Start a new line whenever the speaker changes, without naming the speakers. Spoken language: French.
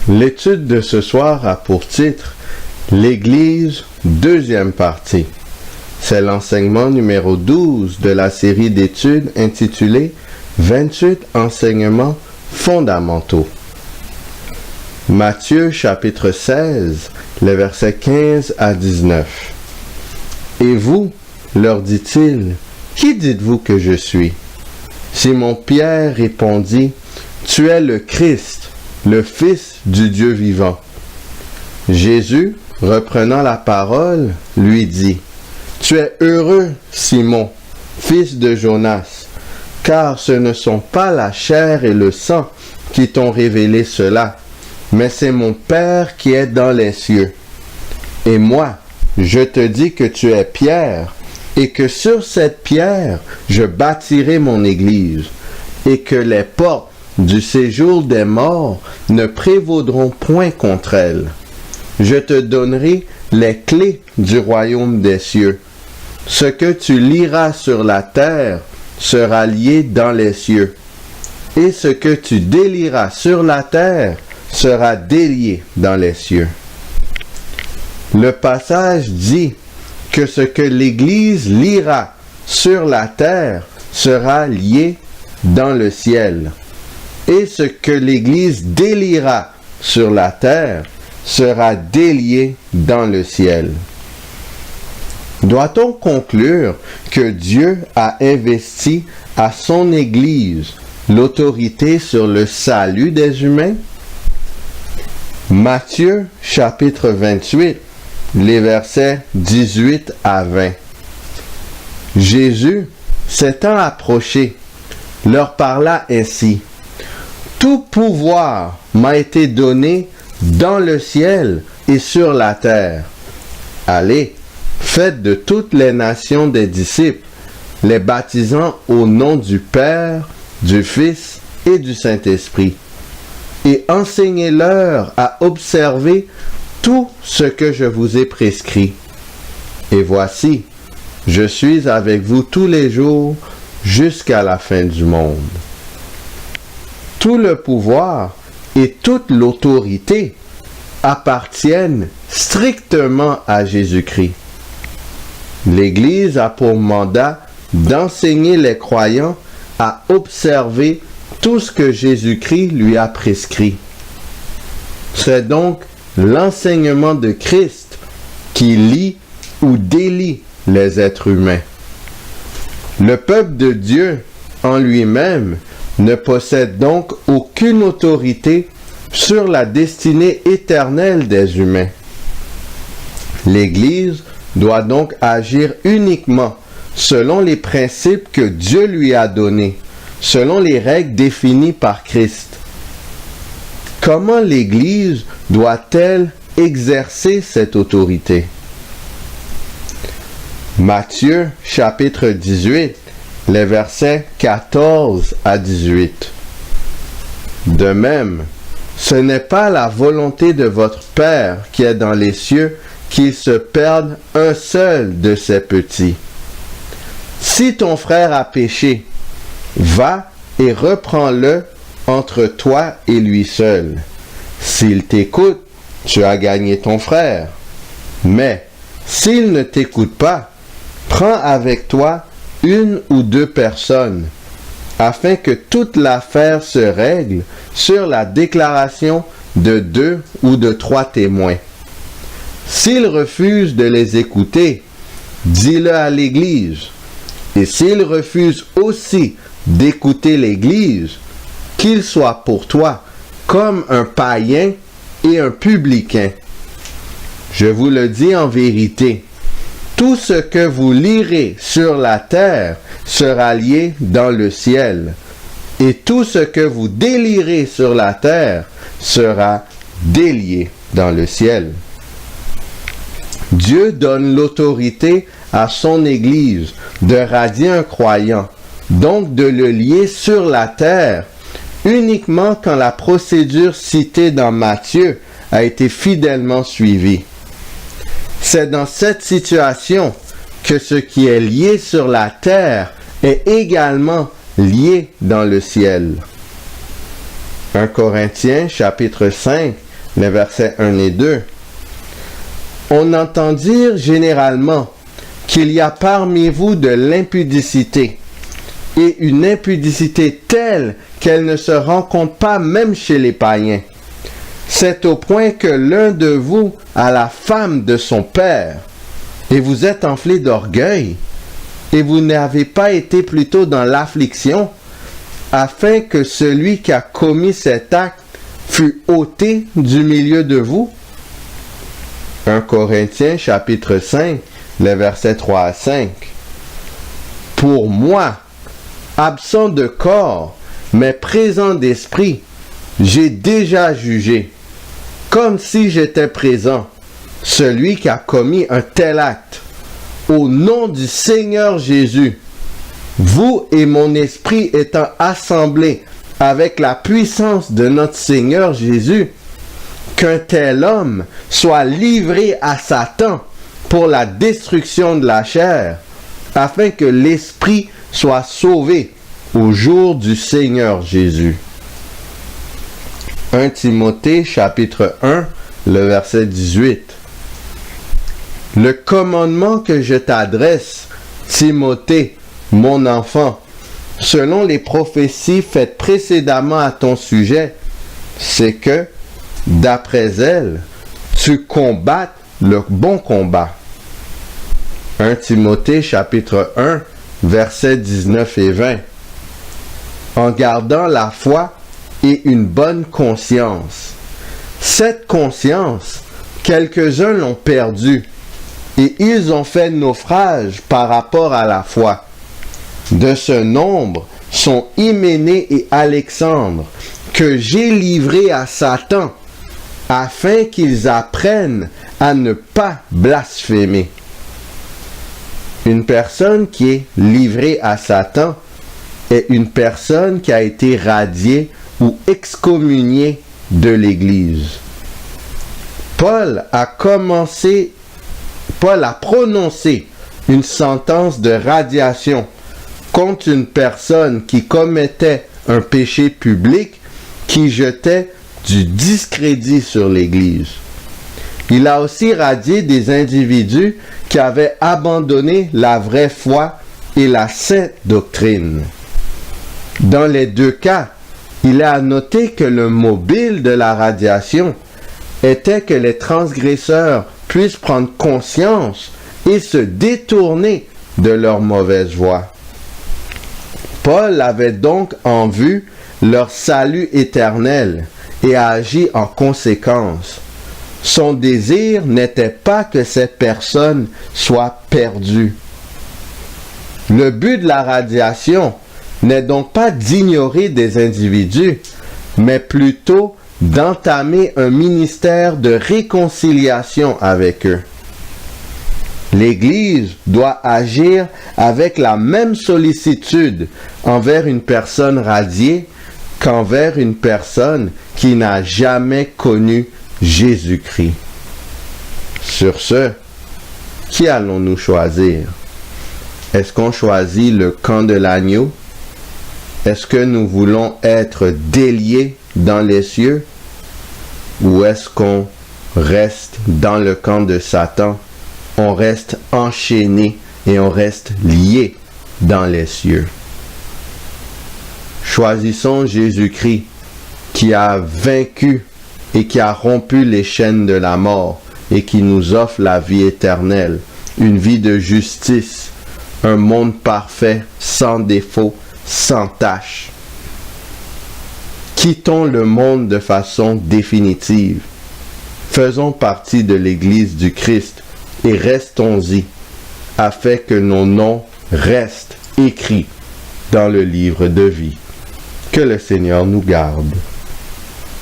L'étude de ce soir a pour titre « L'Église, deuxième partie ». C'est l'enseignement numéro 12 de la série d'études intitulée « 28 enseignements fondamentaux ». Matthieu chapitre 16, les versets 15 à 19. « Et vous, leur dit-il, qui dites-vous que je suis? Simon-Pierre répondit, « Tu es le Christ, le Fils du Dieu vivant. » Jésus, reprenant la parole, lui dit, « Tu es heureux, Simon, fils de Jonas, car ce ne sont pas la chair et le sang qui t'ont révélé cela, mais c'est mon Père qui est dans les cieux. Et moi, je te dis que tu es Pierre, et que sur cette pierre, je bâtirai mon Église, et que les portes du séjour des morts ne prévaudront point contre elle. Je te donnerai les clés du royaume des cieux. Ce que tu lieras sur la terre sera lié dans les cieux, et ce que tu délieras sur la terre sera délié dans les cieux. » Le passage dit que ce que l'Église liera sur la terre sera lié dans le ciel, et ce que l'Église déliera sur la terre sera délié dans le ciel. Doit-on conclure que Dieu a investi à son Église l'autorité sur le salut des humains? Matthieu chapitre 28, les versets 18 à 20. Jésus, s'étant approché, leur parla ainsi. « Tout pouvoir m'a été donné dans le ciel et sur la terre. Allez, faites de toutes les nations des disciples, les baptisant au nom du Père, du Fils et du Saint-Esprit, et enseignez-leur à observer tout ce que je vous ai prescrit. Et voici, je suis avec vous tous les jours jusqu'à la fin du monde. » Tout le pouvoir et toute l'autorité appartiennent strictement à Jésus-Christ. L'Église a pour mandat d'enseigner les croyants à observer tout ce que Jésus-Christ lui a prescrit. C'est donc l'enseignement de Christ qui lie ou délie les êtres humains. Le peuple de Dieu en lui-même ne possède donc aucune autorité sur la destinée éternelle des humains. L'Église doit donc agir uniquement selon les principes que Dieu lui a donnés, selon les règles définies par Christ. Comment l'Église doit-elle exercer cette autorité? Matthieu chapitre 18, les versets 14 à 18. De même, ce n'est pas la volonté de votre Père qui est dans les cieux qu'il se perde un seul de ses petits. Si ton frère a péché, va et reprends-le entre toi et lui seul. S'il t'écoute, tu as gagné ton frère. Mais s'il ne t'écoute pas, prends avec toi une ou deux personnes, afin que toute l'affaire se règle sur la déclaration de 2 ou de 3 témoins. S'ils refusent de les écouter, dis-le à l'Église. Et s'ils refusent aussi d'écouter l'Église, qu'il soit pour toi comme un païen et un publicain. Je vous le dis en vérité, tout ce que vous lirez sur la terre sera lié dans le ciel, et tout ce que vous délierez sur la terre sera délié dans le ciel. Dieu donne l'autorité à son Église de radier un croyant, donc de le lier sur la terre, uniquement quand la procédure citée dans Matthieu a été fidèlement suivie. C'est dans cette situation que ce qui est lié sur la terre est également lié dans le ciel. 1 Corinthiens chapitre 5, les versets 1 et 2. On entend dire généralement qu'il y a parmi vous de l'impudicité, et une impudicité telle qu'elle ne se rencontre pas même chez les païens. C'est au point que l'un de vous a la femme de son père, et vous êtes enflé d'orgueil, et vous n'avez pas été plutôt dans l'affliction, afin que celui qui a commis cet acte fût ôté du milieu de vous. 1 Corinthiens chapitre 5, les versets 3 à 5. Pour moi, absent de corps, mais présent d'esprit, j'ai déjà jugé, comme si j'étais présent, celui qui a commis un tel acte. Au nom du Seigneur Jésus, vous et mon esprit étant assemblés avec la puissance de notre Seigneur Jésus, qu'un tel homme soit livré à Satan pour la destruction de la chair, afin que l'esprit soit sauvé au jour du Seigneur Jésus. 1 Timothée chapitre 1, le verset 18. Le commandement que je t'adresse, Timothée, mon enfant, selon les prophéties faites précédemment à ton sujet, c'est que, d'après elles, tu combattes le bon combat. 1 Timothée chapitre 1, versets 19 et 20. En gardant la foi et une bonne conscience. Cette conscience, quelques-uns l'ont perdue, et ils ont fait naufrage par rapport à la foi. De ce nombre sont Hyménée et Alexandre, que j'ai livrés à Satan, afin qu'ils apprennent à ne pas blasphémer. Une personne qui est livrée à Satan est une personne qui a été radiée ou excommuniée de l'Église. Paul a prononcé une sentence de radiation contre une personne qui commettait un péché public qui jetait du discrédit sur l'Église. Il a aussi radié des individus qui avaient abandonné la vraie foi et la sainte doctrine. Dans les deux cas, il est à noter que le mobile de la radiation était que les transgresseurs puissent prendre conscience et se détourner de leur mauvaise voie. Paul avait donc en vue leur salut éternel et a agi en conséquence. Son désir n'était pas que ces personnes soient perdues. Le but de la radiation n'est donc pas d'ignorer des individus, mais plutôt d'entamer un ministère de réconciliation avec eux. L'Église doit agir avec la même sollicitude envers une personne radiée qu'envers une personne qui n'a jamais connu Jésus-Christ. Sur ce, qui allons-nous choisir? Est-ce qu'on choisit le camp de l'agneau? Est-ce que nous voulons être déliés dans les cieux? Ou est-ce qu'on reste dans le camp de Satan? On reste enchaîné et on reste lié dans les cieux. Choisissons Jésus-Christ qui a vaincu et qui a rompu les chaînes de la mort et qui nous offre la vie éternelle, une vie de justice, un monde parfait, sans défaut, sans tache. Quittons le monde de façon définitive. Faisons partie de l'Église du Christ et restons-y, afin que nos noms restent écrits dans le livre de vie. Que le Seigneur nous garde.